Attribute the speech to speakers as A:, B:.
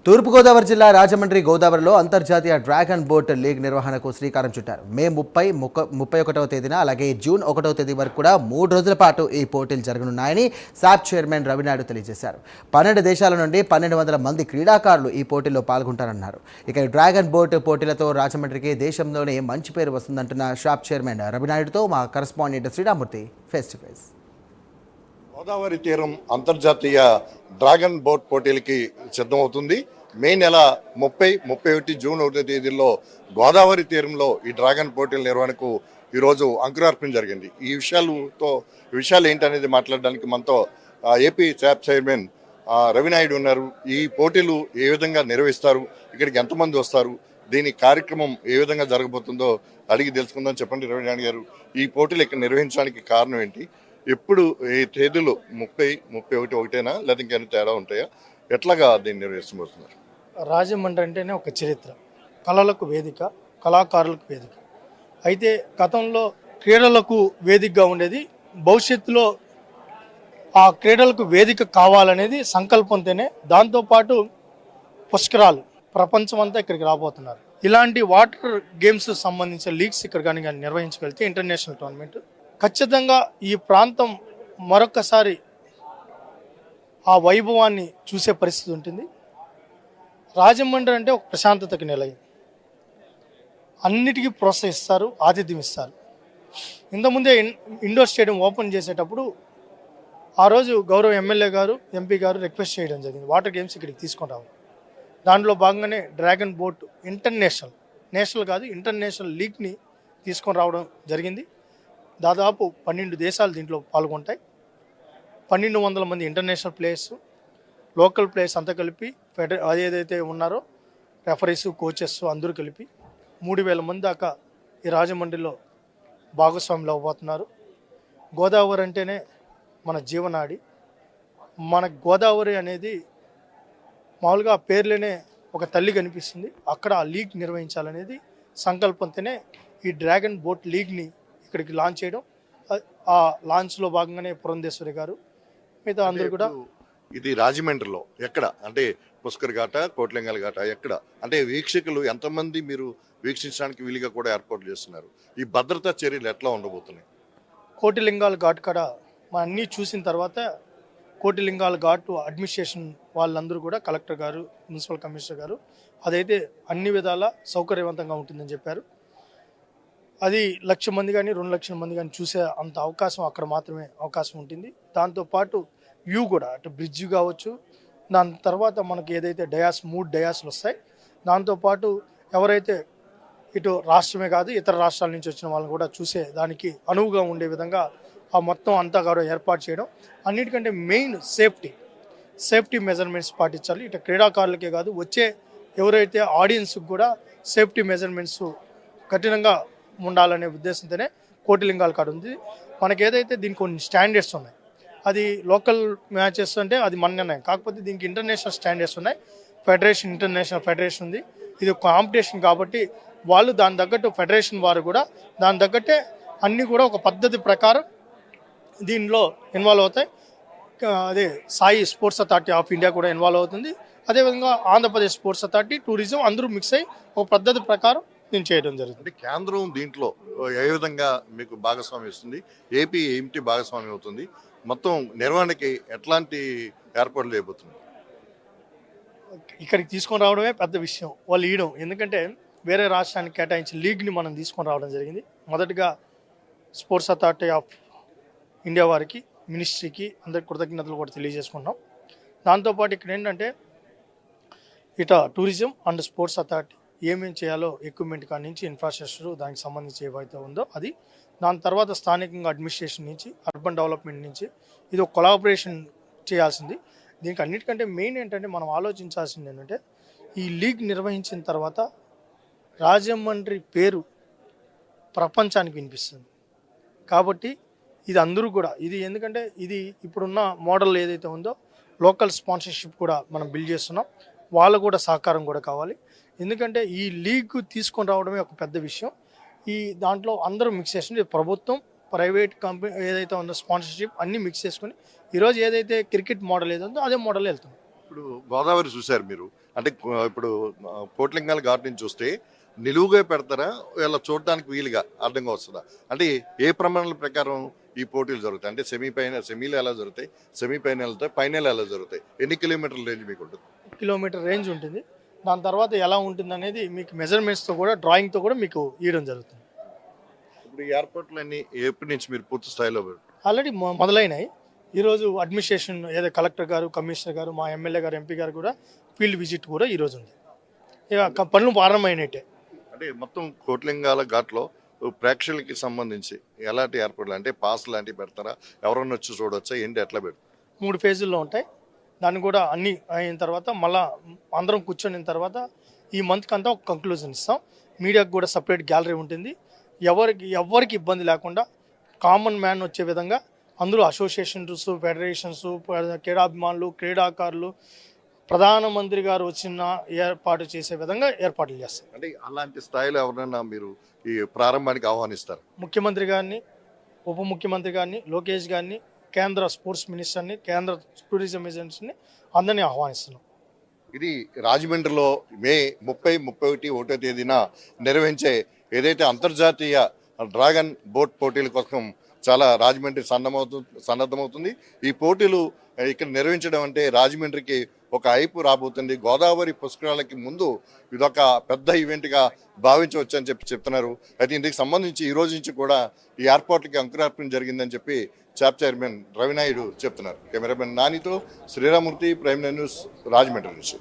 A: తూర్పుగోదావరి జిల్లా రాజమండ్రి గోదావరిలో అంతర్జాతీయ డ్రాగన్ బోట్ లీగ్ నిర్వహణకు శ్రీకారం చుట్టారు. మే 31వ తేదీన అలాగే జూన్ 1వ తేదీ వరకు కూడా 3 రోజుల పాటు ఈ పోటీలు జరగనున్నాయని సాప్ చైర్మన్ రవినాయుడు తెలియజేశారు. 12 దేశాల నుండి 1200 మంది క్రీడాకారులు ఈ పోటీల్లో పాల్గొంటారన్నారు. ఇక డ్రాగన్ బోట్ పోటీలతో రాజమండ్రికి దేశంలోనే మంచి పేరు వస్తుందంటున్న సాప్ చైర్మన్ రవినాయుడుతో మా correspondent Sriramurthy face to face.
B: Godavari తీరం అంతర్జాతీయ డ్రాగన్ బోట్ పోటీలకి సిద్ధమవుతుంది. మే నెల 30, 31, జూన్ 1వ తేదీల్లో గోదావరి తీరంలో ఈ డ్రాగన్ పోటీల నిర్వహణకు ఈరోజు అంకురార్పణ జరిగింది. ఈ విషయాలు ఏంటనేది మాట్లాడడానికి మనతో ఏపీ శాప్ చైర్మన్ రవినాయుడు ఉన్నారు. ఈ పోటీలు ఏ విధంగా నిర్వహిస్తారు, ఇక్కడికి ఎంతమంది వస్తారు, దీని కార్యక్రమం ఏ విధంగా జరగబోతుందో అడిగి తెలుసుకుందాం. చెప్పండి రవినాయుడు గారు, ఈ పోటీలు ఇక్కడ నిర్వహించడానికి కారణం ఏంటి? ఎప్పుడు ఈ తేదీలు 30, 31 ఒకటేనా లేదా ఇంకేమైనా తేడా ఉంటాయా? ఎట్లాగా దీన్ని నిర్వహిస్తున్నారు?
C: రాజమండ్రి అంటేనే ఒక చరిత్ర, కళలకు వేదిక, కళాకారులకు వేదిక. అయితే గతంలో క్రీడలకు వేదికగా ఉండేది, భవిష్యత్తులో ఆ క్రీడలకు వేదిక కావాలనేది సంకల్పంతోనే. దాంతోపాటు పుష్కరాలు ప్రపంచం అంతా ఇక్కడికి రాబోతున్నారు. ఇలాంటి వాటర్ గేమ్స్ సంబంధించిన లీగ్స్ ఇక్కడ కానీ నిర్వహించగలిగితే ఇంటర్నేషనల్ టోర్నమెంట్ ఖచ్చితంగా ఈ ప్రాంతం మరొకసారి ఆ వైభవాన్ని చూసే పరిస్థితి ఉంటుంది. రాజమండ్రి అంటే ఒక ప్రశాంతతకి నిలయం, అన్నిటికీ ప్రోత్సహిస్తారు, ఆతిథ్యం ఇస్తారు. ఇంతకుముందే ఇండోర్ స్టేడియం ఓపెన్ చేసేటప్పుడు ఆ రోజు గౌరవ ఎమ్మెల్యే గారు, ఎంపీ గారు రిక్వెస్ట్ చేయడం జరిగింది, వాటర్ గేమ్స్ ఇక్కడికి తీసుకుంటాము. దాంట్లో భాగంగానే డ్రాగన్ బోట్ నేషనల్ కాదు ఇంటర్నేషనల్ లీగ్ని తీసుకొని రావడం జరిగింది. దాదాపు 12 దేశాలు దీంట్లో పాల్గొంటాయి. 1200 మంది ఇంటర్నేషనల్ ప్లేయర్స్, లోకల్ ప్లేయర్స్ అంతా కలిపి అదేదైతే ఉన్నారో రెఫరీస్, కోచెస్ అందరూ కలిపి 3000 మంది దాకా ఈ రాజమండ్రిలో భాగస్వాములు అవ్వబోతున్నారు. గోదావరి అంటేనే మన జీవనాడి. మన గోదావరి అనేది మామూలుగా పేర్లోనే ఒక తల్లి కనిపిస్తుంది. అక్కడ ఆ లీగ్ నిర్వహించాలనేది సంకల్పంతోనే ఈ డ్రాగన్ బోట్ లీగ్ని ఇక్కడికి లాంచ్ చేయడం. ఆ లాంచ్లో భాగంగానే పురంధేశ్వరి గారు, మిగతా అందరూ కూడా.
B: ఇది రాజమండ్రిలో ఎక్కడ అంటే పుష్కర్ ఘాట, కోట్లింగాల ఘాట ఎక్కడ అంటే వీక్షకులు ఎంతమంది మీరు వీక్షించడానికి వీలుగా కూడా ఏర్పాటు చేస్తున్నారు? ఈ భద్రతా చర్యలు ఎట్లా ఉండబోతున్నాయి?
C: కోటిలింగాల ఘాట్ కాడ మనం అన్నీ చూసిన తర్వాత కోటిలింగాల ఘాట్ అడ్మినిస్ట్రేషన్ వాళ్ళందరూ కూడా, కలెక్టర్ గారు, మున్సిపల్ కమిషనర్ గారు, అదైతే అన్ని విధాలా సౌకర్యవంతంగా ఉంటుందని చెప్పారు. అది 1,00,000 మంది కానీ 2,00,000 మంది కానీ చూసే అంత అవకాశం అక్కడ మాత్రమే అవకాశం ఉంటుంది. దాంతోపాటు వ్యూ కూడా అటు బ్రిడ్జ్ కావచ్చు, దాని తర్వాత మనకి ఏదైతే 3 డయాస్లు వస్తాయి. దాంతోపాటు ఎవరైతే ఇటు రాష్ట్రమే కాదు ఇతర రాష్ట్రాల నుంచి వచ్చిన వాళ్ళని కూడా చూసే దానికి అనువుగా ఉండే విధంగా ఆ మొత్తం అంతా కూడా ఏర్పాటు చేయడం. అన్నిటికంటే మెయిన్ సేఫ్టీ మెజర్మెంట్స్ పాటించాలి. ఇటు క్రీడాకారులకే కాదు, వచ్చే ఎవరైతే ఆడియన్స్కి కూడా సేఫ్టీ మెజర్మెంట్స్ కఠినంగా ఉండాలనే ఉద్దేశంతోనే కోటిలింగాల కాడ ఉంది. మనకి ఏదైతే దీనికి కొన్ని స్టాండర్డ్స్ ఉన్నాయి, అది లోకల్ మ్యాచెస్ అంటే అది మన నిర్ణయం, కాకపోతే దీనికి ఇంటర్నేషనల్ స్టాండర్డ్స్ ఉన్నాయి. ఇంటర్నేషనల్ ఫెడరేషన్ ఉంది. ఇది కాంపిటీషన్ కాబట్టి వాళ్ళు దాని తగ్గట్టు ఫెడరేషన్ వారు కూడా దాని తగ్గట్టే అన్నీ కూడా ఒక పద్ధతి ప్రకారం దీనిలో ఇన్వాల్వ్ అవుతాయి. అదే Sai sports authority of India కూడా ఇన్వాల్వ్ అవుతుంది. అదేవిధంగా ఆంధ్రప్రదేశ్ స్పోర్ట్స్ అథారిటీ, టూరిజం అందరూ మిక్స్ అయ్యి ఒక పద్ధతి ప్రకారం దీన్ని చేయడం జరుగుతుంది.
B: కేంద్రం దీంట్లో ఏ విధంగా మీకు భాగస్వామ్యం ఇస్తుంది? ఏపీ ఏమిటి భాగస్వామ్యం అవుతుంది? మొత్తం నిర్వహణకి ఎట్లాంటి ఏర్పాట్లు చేయబోతుంది?
C: ఇక్కడికి తీసుకొని రావడమే పెద్ద విషయం వాళ్ళు ఇవ్వడం. ఎందుకంటే వేరే రాష్ట్రానికి కేటాయించిన లీగ్ని మనం తీసుకొని రావడం జరిగింది. మొదటగా స్పోర్ట్స్ అథారిటీ ఆఫ్ ఇండియా వారికి, మినిస్ట్రీకి అందరికి కృతజ్ఞతలు కూడా తెలియజేసుకుంటాం. దాంతోపాటు ఇక్కడ ఏంటంటే ఇట టూరిజం అండ్ స్పోర్ట్స్ అథారిటీ ఏమేమి చేయాలో ఎక్విప్మెంట్ కాడి నుంచి ఇన్ఫ్రాస్ట్రక్చర్ దానికి సంబంధించి ఏవైతే ఉందో అది, దాని తర్వాత స్థానికంగా అడ్మినిస్ట్రేషన్ నుంచి, అర్బన్ డెవలప్మెంట్ నుంచి ఇది ఒక కొలాబరేషన్ చేయాల్సింది. దీనికి అన్నిటికంటే మెయిన్ ఏంటంటే మనం ఆలోచించాల్సింది ఏంటంటే ఈ లీగ్ నిర్వహించిన తర్వాత రాజమండ్రి పేరు ప్రపంచానికి వినిపిస్తుంది. కాబట్టి ఇది అందరూ కూడా ఇది ఎందుకంటే ఇది ఇప్పుడున్న మోడల్ ఏదైతే ఉందో లోకల్ స్పాన్సర్షిప్ కూడా మనం బిల్డ్ చేస్తున్నాం. వాళ్ళ కూడా సహకారం కూడా కావాలి. ఎందుకంటే ఈ లీగ్ తీసుకొని రావడమే ఒక పెద్ద విషయం. ఈ దాంట్లో అందరూ మిక్స్ చేసుకుని ప్రభుత్వం, ప్రైవేట్ కంపెనీ ఏదైతే ఉందో స్పాన్సర్షిప్ అన్నీ మిక్స్ చేసుకుని ఈరోజు ఏదైతే క్రికెట్ మోడల్ ఏదో ఉందో అదే మోడల్ వెళ్తుంది.
B: ఇప్పుడు గోదావరి చూశారు మీరు, అంటే ఇప్పుడు కోట్లింగాల ఘాట్ నుంచి చూస్తే నిలువుగా పెడతారా, ఇలా చూడడానికి వీలుగా అర్థంగా వస్తుందా? అంటే ఏ ప్రమాణాల ప్రకారం ఈ పోటీలు జరుగుతాయి? అంటే సెమీలు ఎలా జరుగుతాయి, సెమీఫైనల్ ఫైనల్ ఎలా జరుగుతాయి? ఎన్ని కిలోమీటర్ల రేంజ్ మీకు ఉంటుంది?
C: కిలోమీటర్ రేంజ్ ఉంటుంది. దాని తర్వాత ఎలా ఉంటుంది అనేది మీకు మెజర్మెంట్స్తో కూడా డ్రాయింగ్తో కూడా మీకు ఇవ్వడం జరుగుతుంది.
B: ఇప్పుడు ఈ ఏర్పాట్లు అన్ని ఎప్పటి నుంచి మీరు పూర్తి స్థాయిలో
C: ఆల్రెడీ మొదలైనాయి. ఈరోజు అడ్మినిస్ట్రేషన్ ఏదో కలెక్టర్ గారు, కమిషనర్ గారు, మా ఎమ్మెల్యే గారు, ఎంపీ గారు కూడా ఫీల్డ్ విజిట్ కూడా ఈరోజు ఉంది. ఇక పనులు ప్రారంభమైనట్టే.
B: అంటే మొత్తం కోట్లింగాల ఘాట్లో ప్రేక్షకులకి సంబంధించి ఎలాంటి ఏర్పాట్లు, అంటే పాస్ లాంటివి పెడతారా, ఎవరన్నా వచ్చి చూడవచ్చా, ఏంటి ఎట్లా పెడతారు?
C: 3 ఫేజుల్లో ఉంటాయి. దాన్ని కూడా అన్ని అయిన తర్వాత మళ్ళా అందరం కూర్చొని తర్వాత ఈ మంత్కి అంతా ఒక కంక్లూజన్ ఇస్తాం. మీడియాకు కూడా సపరేట్ గ్యాలరీ ఉంటుంది. ఎవరికి ఇబ్బంది లేకుండా కామన్ మ్యాన్ వచ్చే విధంగా అందులో అసోసియేషన్స్, ఫెడరేషన్స్, క్రీడాభిమానులు, క్రీడాకారులు, ప్రధానమంత్రి గారు వచ్చిన ఏర్పాటు చేసే విధంగా ఏర్పాట్లు చేస్తారు.
B: అంటే అలాంటి స్థాయిలో ఎవరైనా మీరు ఈ ప్రారంభానికి ఆహ్వానిస్తారు?
C: ముఖ్యమంత్రి గారిని, ఉప ముఖ్యమంత్రి గారిని, లోకేష్ గారిని, కేంద్ర స్పోర్ట్స్ మినిస్టర్ని, కేంద్ర టూరిజం ఏజెన్సీని అందరినీ ఆహ్వానిస్తున్నాం.
B: ఇది రాజమండ్రిలో మే 30, 31, 1వ తేదీన నిర్వహించే ఏదైతే అంతర్జాతీయ డ్రాగన్ బోట్ పోటీల కోసం చాలా రాజమండ్రి సన్నద్ధమవుతుంది. ఈ పోటీలు ఇక్కడ నిర్వహించడం అంటే రాజమండ్రికి ఒక హైపు రాబోతుంది. గోదావరి పుష్కరాలకి ముందు ఇదొక పెద్ద ఈవెంట్గా భావించవచ్చు అని చెప్తున్నారు. అయితే ఇందుకు సంబంధించి ఈ రోజు నుంచి కూడా ఈ ఏర్పాట్లకి అంకురార్పణ జరిగిందని చెప్పి చాప్ చైర్మన్ రవినాయుడు చెప్తున్నారు. కెమెరామెన్ నానితో శ్రీరామూర్తి, ప్రైమ్ న్యూస్, రాజమండ్రి నుంచి.